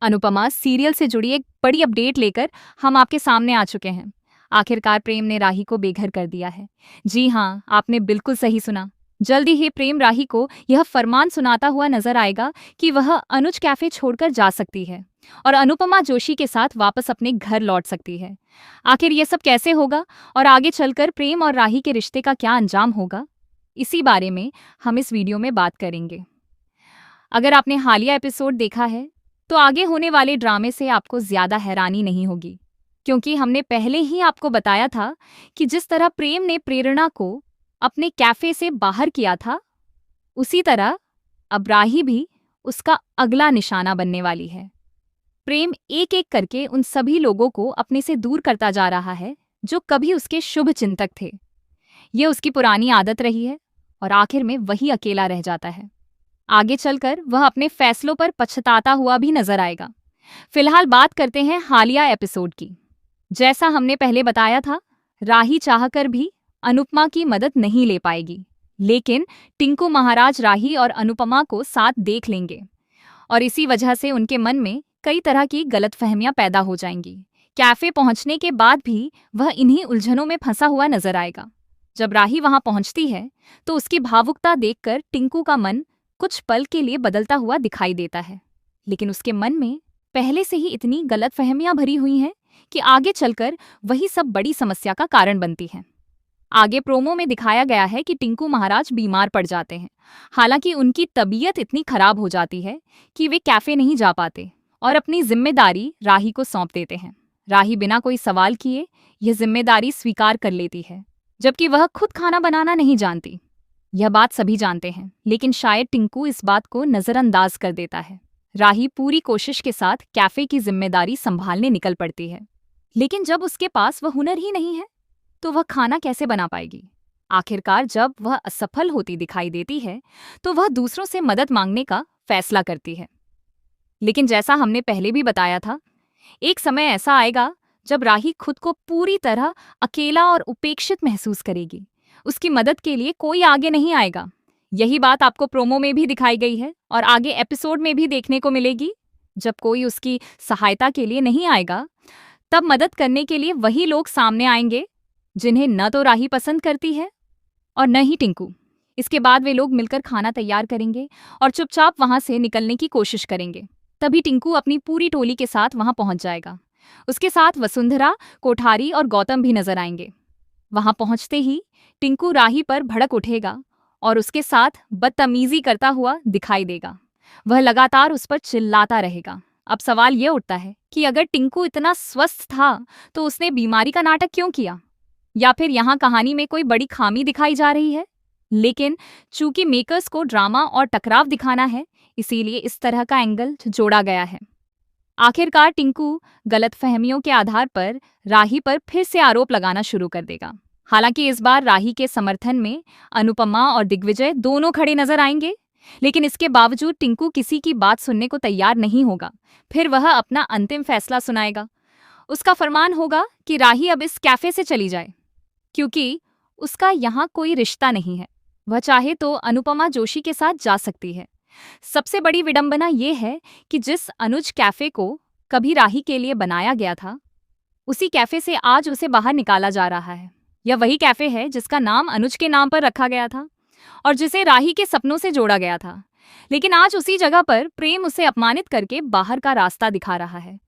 Anupama serial से जुड़ी एक बड़ी अपडेट लेकर हम आपके सामने आ चुके हैं। आखिरकार प्रेम ने राही को बेघर कर दिया है। जी हाँ, आपने बिल्कुल सही सुना। जल्दी ही प्रेम राही को यह फरमान सुनाता हुआ नजर आएगा कि वह अनुज कैफे छोड़कर जा सकती है और अनुपमा जोशी के साथ वापस अपने घर लौट सकती है। आखिर ये सब कैसे होगा और आगे चलकर प्रेम और राही के रिश्ते का क्या अंजाम होगा, इसी बारे में हम इस वीडियो में बात करेंगे। अगर आपने हालिया एपिसोड देखा है तो आगे होने वाले ड्रामे से आपको ज्यादा हैरानी नहीं होगी, क्योंकि हमने पहले ही आपको बताया था कि जिस तरह प्रेम ने प्रेरणा को अपने कैफे से बाहर किया था, उसी तरह अब राही भी उसका अगला निशाना बनने वाली है। प्रेम एक एक करके उन सभी लोगों को अपने से दूर करता जा रहा है जो कभी उसके शुभ चिंतक थे। ये उसकी पुरानी आदत रही है और आखिर में वही अकेला रह जाता है। आगे चलकर वह अपने फैसलों पर पछताता हुआ भी नजर आएगा। फिलहाल बात करते हैं हालिया एपिसोड की। जैसा हमने पहले बताया था, राही चाहकर भी अनुपमा की मदद नहीं ले पाएगी, लेकिन टिंकू महाराज राही और अनुपमा को साथ देख लेंगे और इसी वजह से उनके मन में कई तरह की गलतफहमियां पैदा हो जाएंगी। कैफे पहुंचने के बाद भी वह इन्हीं उलझनों में फंसा हुआ नजर आएगा। जब राही वहां पहुंचती है तो उसकी भावुकता देखकर टिंकू का मन कुछ पल के लिए बदलता हुआ दिखाई देता है, लेकिन उसके मन में पहले से ही इतनी गलतफहमियां भरी हुई हैं कि आगे चलकर वही सब बड़ी समस्या का कारण बनती हैं। आगे प्रोमो में दिखाया गया है कि टिंकू महाराज बीमार पड़ जाते हैं। हालांकि उनकी तबीयत इतनी खराब हो जाती है कि वे कैफे नहीं जा पाते और अपनी जिम्मेदारी राही को सौंप देते हैं। राही बिना कोई सवाल किए यह जिम्मेदारी स्वीकार कर लेती है, जबकि वह खुद खाना बनाना नहीं जानती। यह बात सभी जानते हैं, लेकिन शायद टिंकू इस बात को नजरअंदाज कर देता है। राही पूरी कोशिश के साथ कैफे की जिम्मेदारी संभालने निकल पड़ती है, लेकिन जब उसके पास वह हुनर ही नहीं है तो वह खाना कैसे बना पाएगी। आखिरकार जब वह असफल होती दिखाई देती है तो वह दूसरों से मदद मांगने का फैसला करती है। लेकिन जैसा हमने पहले भी बताया था, एक समय ऐसा आएगा जब राही खुद को पूरी तरह अकेला और उपेक्षित महसूस करेगी। उसकी मदद के लिए कोई आगे नहीं आएगा। यही बात आपको प्रोमो में भी दिखाई गई है और आगे एपिसोड में भी देखने को मिलेगी। जब कोई उसकी सहायता के लिए नहीं आएगा, तब मदद करने के लिए वही लोग सामने आएंगे जिन्हें न तो राही पसंद करती है और न ही टिंकू। इसके बाद वे लोग मिलकर खाना तैयार करेंगे और चुपचाप वहां से निकलने की कोशिश करेंगे। तभी टिंकू अपनी पूरी टोली के साथ वहां पहुंच जाएगा। उसके साथ वसुंधरा, कोठारी और गौतम भी नजर आएंगे। वहां पहुंचते ही टिंकू राही पर भड़क उठेगा और उसके साथ बदतमीजी करता हुआ दिखाई देगा। वह लगातार उस पर चिल्लाता रहेगा। अब सवाल यह उठता है कि अगर टिंकू इतना स्वस्थ था तो उसने बीमारी का नाटक क्यों किया, या फिर यहाँ कहानी में कोई बड़ी खामी दिखाई जा रही है। लेकिन चूंकि मेकर्स को ड्रामा और टकराव दिखाना है, इसीलिए इस तरह का एंगल जोड़ा गया है। आखिरकार टिंकू गलतफहमियों के आधार पर राही पर फिर से आरोप लगाना शुरू कर देगा। हालांकि इस बार राही के समर्थन में अनुपमा और दिग्विजय दोनों खड़े नजर आएंगे, लेकिन इसके बावजूद टिंकू किसी की बात सुनने को तैयार नहीं होगा। फिर वह अपना अंतिम फैसला सुनाएगा। उसका फरमान होगा कि राही अब इस कैफे से चली जाए, क्योंकि उसका यहाँ कोई रिश्ता नहीं है। वह चाहे तो अनुपमा जोशी के साथ जा सकती है। सबसे बड़ी विडंबना यह है कि जिस अनुज कैफे को कभी राही के लिए बनाया गया था, उसी कैफे से आज उसे बाहर निकाला जा रहा है। यह वही कैफे है जिसका नाम अनुज के नाम पर रखा गया था और जिसे राही के सपनों से जोड़ा गया था। लेकिन आज उसी जगह पर प्रेम उसे अपमानित करके बाहर का रास्ता दिखा रहा है।